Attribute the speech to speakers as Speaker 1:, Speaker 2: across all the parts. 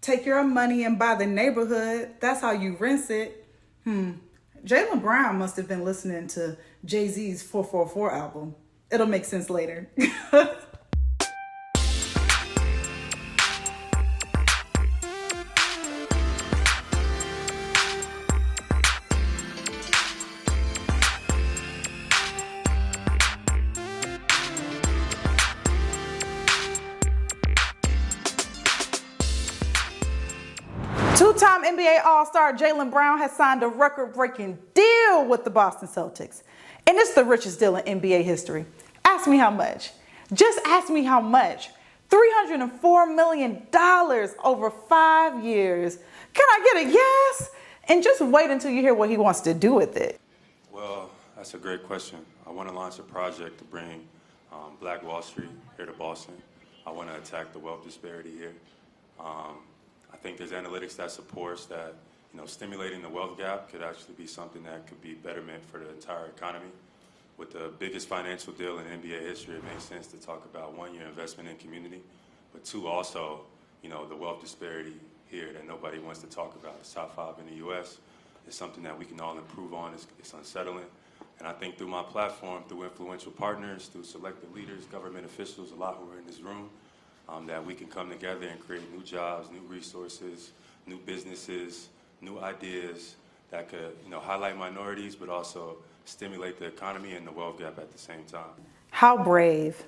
Speaker 1: Take your money and buy the neighborhood. That's how you rinse it. Jaylen Brown must have been listening to Jay-Z's 444 album. It'll make sense later. Two-time NBA All-Star Jaylen Brown has signed a record-breaking deal with the Boston Celtics. And it's the richest deal in NBA history. Ask me how much. Just ask me how much. $304 million over 5 years. Can I get a yes? And just wait until you hear what he wants to do with it.
Speaker 2: Well, that's a great question. I want to launch a project to bring Black Wall Street here to Boston. I want to attack the wealth disparity here. I think there's analytics that supports that, stimulating the wealth gap could actually be something that could be betterment for the entire economy. With the biggest financial deal in NBA history, it makes sense to talk about, one, your investment in community, but two, also, the wealth disparity here that nobody wants to talk about. It's top 5 in the U.S. It's something that we can all improve on. It's unsettling. And I think through my platform, through influential partners, through selected leaders, government officials, a lot who are in this room, that we can come together and create new jobs, new resources, new businesses, new ideas that could, highlight minorities, but also stimulate the economy and the wealth gap at the same time.
Speaker 1: How brave,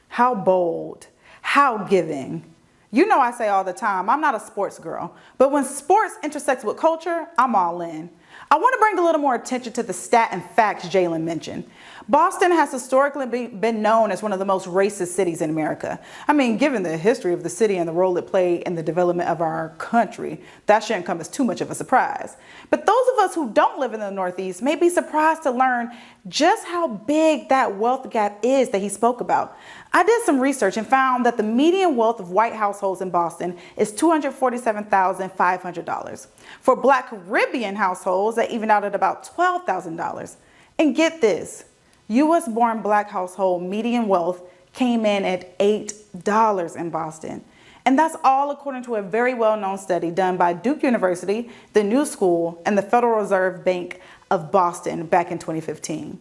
Speaker 1: how bold, how giving. I say all the time, I'm not a sports girl, but when sports intersects with culture, I'm all in. I want to bring a little more attention to the stat and facts Jaylen mentioned. Boston has historically been known as one of the most racist cities in America. I mean, given the history of the city and the role it played in the development of our country, that shouldn't come as too much of a surprise. But those of us who don't live in the Northeast may be surprised to learn just how big that wealth gap is that he spoke about. I did some research and found that the median wealth of white households in Boston is $247,500. For Black Caribbean households, that even out at about $12,000. And get this, U.S.-born Black household median wealth came in at $8 in Boston. And that's all according to a very well-known study done by Duke University, the New School, and the Federal Reserve Bank of Boston back in 2015.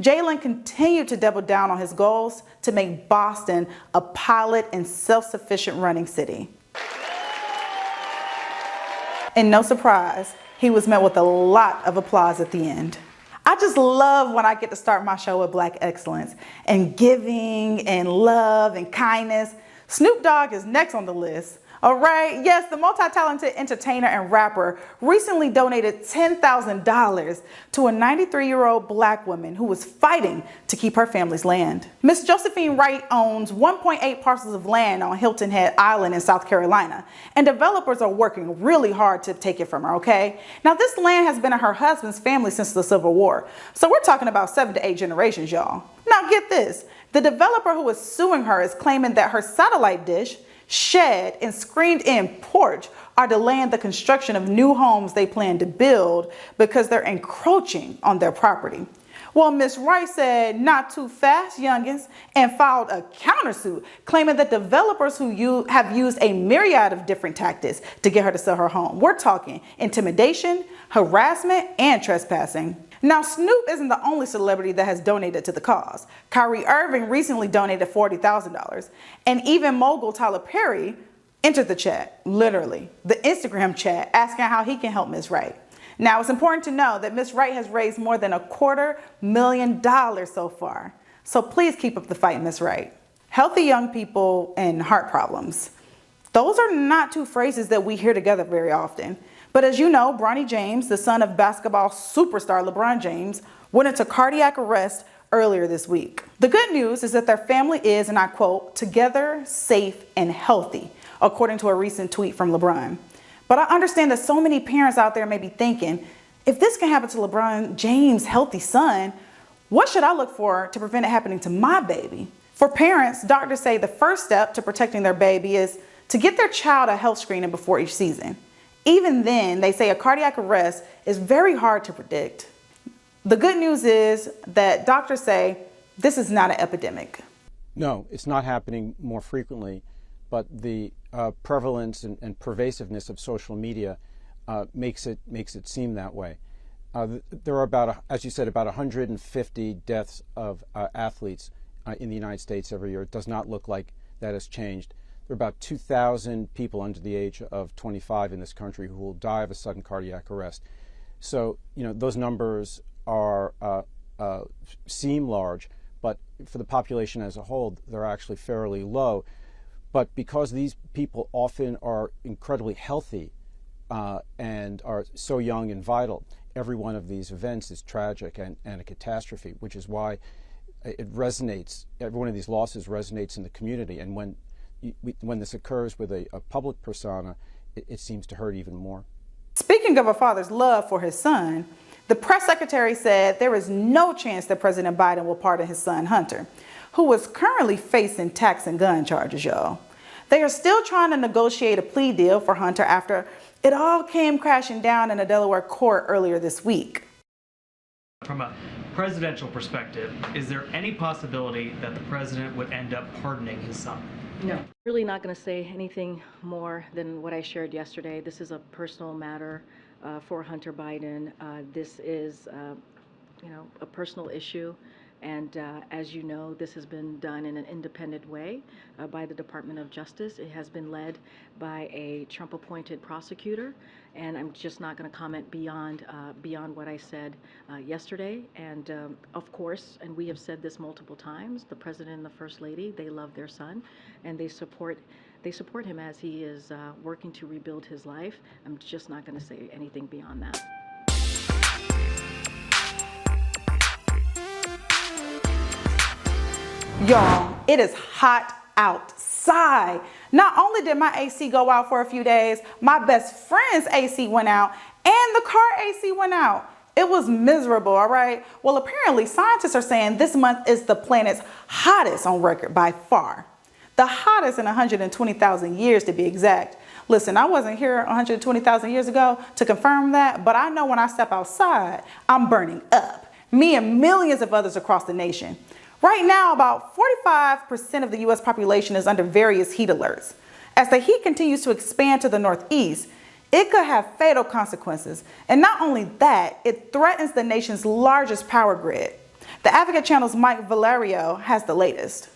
Speaker 1: Jaylen continued to double down on his goals to make Boston a pilot and self-sufficient running city. And no surprise, he was met with a lot of applause at the end. I just love when I get to start my show with Black excellence and giving and love and kindness. Snoop Dogg is next on the list. All right, yes, the multi-talented entertainer and rapper recently donated $10,000 to a 93-year-old Black woman who was fighting to keep her family's land. Miss Josephine Wright owns 1.8 parcels of land on Hilton Head Island in South Carolina, and developers are working really hard to take it from her, okay? Now, this land has been in her husband's family since the Civil War, so we're talking about 7 to 8 generations, y'all. Now, get this. The developer who is suing her is claiming that her satellite dish, shed, and screened-in porch are delaying the construction of new homes they plan to build because they're encroaching on their property. Well, Ms. Wright said, "Not too fast, youngins," and filed a countersuit claiming that developers who have used a myriad of different tactics to get her to sell her home. We're talking intimidation, harassment, and trespassing. Now, Snoop isn't the only celebrity that has donated to the cause. Kyrie Irving recently donated $40,000, and even mogul Tyler Perry entered the chat, literally, the Instagram chat, asking how he can help Ms. Wright. Now, it's important to know that Ms. Wright has raised more than $250,000 so far. So please keep up the fight, Ms. Wright. Healthy young people and heart problems. Those are not two phrases that we hear together very often. But as you know, Bronny James, the son of basketball superstar LeBron James, went into cardiac arrest earlier this week. The good news is that their family is, and I quote, "together, safe, and healthy," according to a recent tweet from LeBron. But I understand that so many parents out there may be thinking, if this can happen to LeBron James' healthy son, what should I look for to prevent it happening to my baby? For parents, doctors say the first step to protecting their baby is to get their child a health screening before each season. Even then, they say a cardiac arrest is very hard to predict. The good news is that doctors say this is not an epidemic.
Speaker 3: No, it's not happening more frequently, but the prevalence and pervasiveness of social media makes it seem that way. There are about, as you said, about 150 deaths of athletes in the United States every year. It does not look like that has changed. There are about 2,000 people under the age of 25 in this country who will die of a sudden cardiac arrest. So, those numbers are seem large, but for the population as a whole, they're actually fairly low. But because these people often are incredibly healthy and are so young and vital, every one of these events is tragic and a catastrophe, which is why it resonates. Every one of these losses resonates in the community, and when this occurs with a public persona, it seems to hurt even more.
Speaker 1: Speaking of a father's love for his son, the press secretary said there is no chance that President Biden will pardon his son, Hunter, who is currently facing tax and gun charges, y'all. They are still trying to negotiate a plea deal for Hunter after it all came crashing down in a Delaware court earlier this week.
Speaker 4: From a presidential perspective, is there any possibility that the president would end up pardoning his son?
Speaker 5: No. Really not going to say anything more than what I shared yesterday. This is a personal matter for Hunter Biden. This is, a personal issue. And as you know, this has been done in an independent way by the Department of Justice. It has been led by a Trump-appointed prosecutor, and I'm just not going to comment beyond what I said yesterday. And of course, and we have said this multiple times, the President and the First Lady, they love their son, and they support him as he is working to rebuild his life. I'm just not going to say anything beyond that.
Speaker 1: Y'all, it is hot outside. Not only did my AC go out for a few days, my best friend's AC went out and the car AC went out. It was miserable, all right? Well, apparently scientists are saying this month is the planet's hottest on record by far. The hottest in 120,000 years to be exact. Listen, I wasn't here 120,000 years ago to confirm that, but I know when I step outside, I'm burning up. Me and millions of others across the nation. Right now, about 45% of the U.S. population is under various heat alerts. As the heat continues to expand to the northeast, it could have fatal consequences. And not only that, it threatens the nation's largest power grid. The Advocate Channel's Mike Valerio has the latest.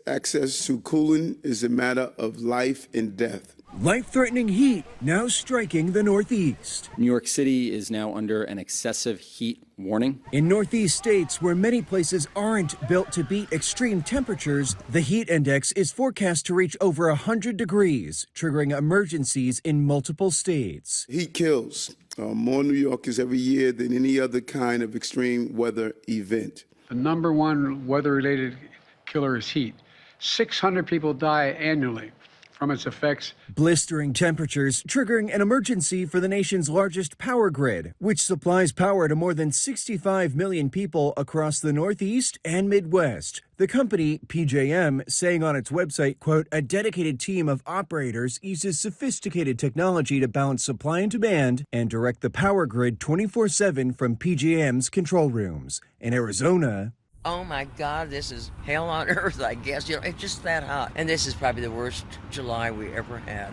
Speaker 6: Access to cooling is a matter of life and death.
Speaker 7: Life-threatening heat now striking the Northeast.
Speaker 8: New York City is now under an excessive heat warning.
Speaker 7: In Northeast states where many places aren't built to beat extreme temperatures, the heat index is forecast to reach over 100 degrees, triggering emergencies in multiple states.
Speaker 6: Heat kills more New Yorkers every year than any other kind of extreme weather event.
Speaker 9: The number one weather-related killer is heat. 600 people die annually from its effects.
Speaker 7: Blistering temperatures triggering an emergency for the nation's largest power grid, which supplies power to more than 65 million people across the Northeast and Midwest. The company, PJM, saying on its website, quote, a dedicated team of operators uses sophisticated technology to balance supply and demand and direct the power grid 24/7 from PJM's control rooms. In Arizona,
Speaker 10: oh my God, this is hell on earth, I guess. It's just that hot. And this is probably the worst July we ever had.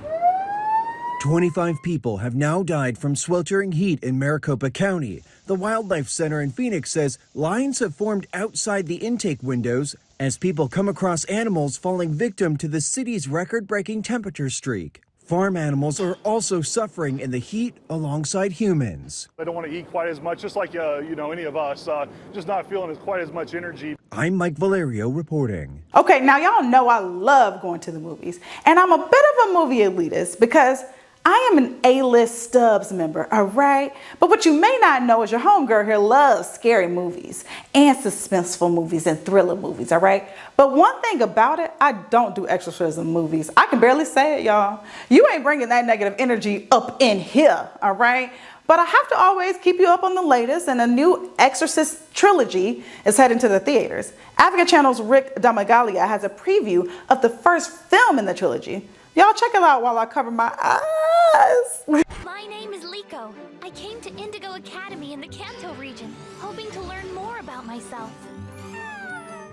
Speaker 7: 25 people have now died from sweltering heat in Maricopa County. The Wildlife Center in Phoenix says lines have formed outside the intake windows as people come across animals falling victim to the city's record-breaking temperature streak. Farm animals are also suffering in the heat alongside humans.
Speaker 11: They don't want to eat quite as much, just like any of us, just not feeling quite as much energy.
Speaker 7: I'm Mike Valerio reporting.
Speaker 1: Okay, now y'all know I love going to the movies, and I'm a bit of a movie elitist because I am an A-list Stubbs member, all right? But what you may not know is your homegirl here loves scary movies and suspenseful movies and thriller movies, all right? But one thing about it, I don't do exorcism movies. I can barely say it, y'all. You ain't bringing that negative energy up in here, all right? But I have to always keep you up on the latest, and a new Exorcist trilogy is heading to the theaters. Advocate Channel's Rick Damagalia has a preview of the first film in the trilogy. Y'all check it out while I cover my eyes.
Speaker 12: My name is Liko. I came to Indigo Academy in the Kanto region, hoping to learn more about myself.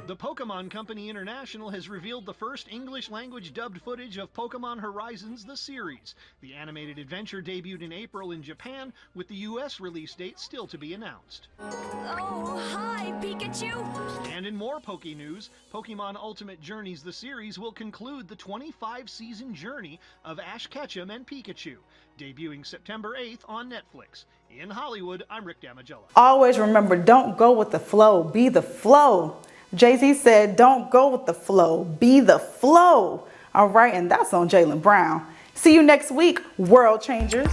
Speaker 13: The Pokemon Company International has revealed the first English-language dubbed footage of Pokemon Horizons the series. The animated adventure debuted in April in Japan, with the U.S. release date still to be announced.
Speaker 12: Oh, hi, Pikachu!
Speaker 13: And in more Poke news, Pokemon Ultimate Journeys the series will conclude the 25-season journey of Ash Ketchum and Pikachu, debuting September 8th on Netflix. In Hollywood, I'm Rick Damagella.
Speaker 1: Always remember, don't go with the flow, be the flow. Jay-Z said, don't go with the flow, be the flow. All right, and that's on Jaylen Brown. See you next week, world changers.